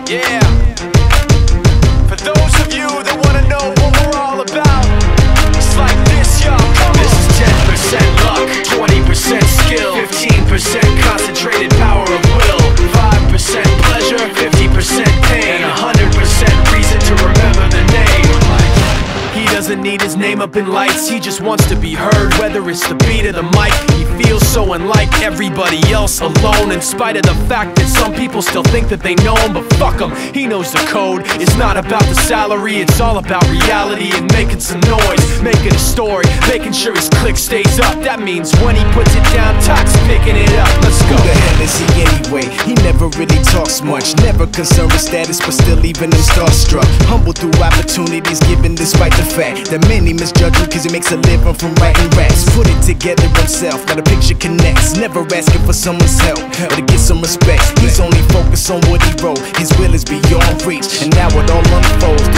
Yeah. For those of you that wanna know what we're all about, it's like this, y'all. This is 10% luck, 20% skill, 15% concentrated power of will, 5% pleasure, 50% pain, and 100% reason to remember the name. He doesn't need his name up in lights, he just wants to be heard, whether it's the beat of the mic. He feels so unlike everybody else, alone, in spite of the fact that some people still think that they know him. But fuck him, he knows the code. It's not about the salary, it's all about reality and making some noise, making a story, making sure his click stays up. That means when he puts it down, Tox picking it up. Let's go. Who the hell is he anyway? He never really talks much, never concerned with status, but still leaving him starstruck. Humble through opportunities given despite the fact that many misjudge him cause he makes a living from writing raps. Put it together himself, now the picture connects. Never asking for someone's help or to get some respect. He's only focused on what he wrote. His will is beyond reach, and now it all unfolds.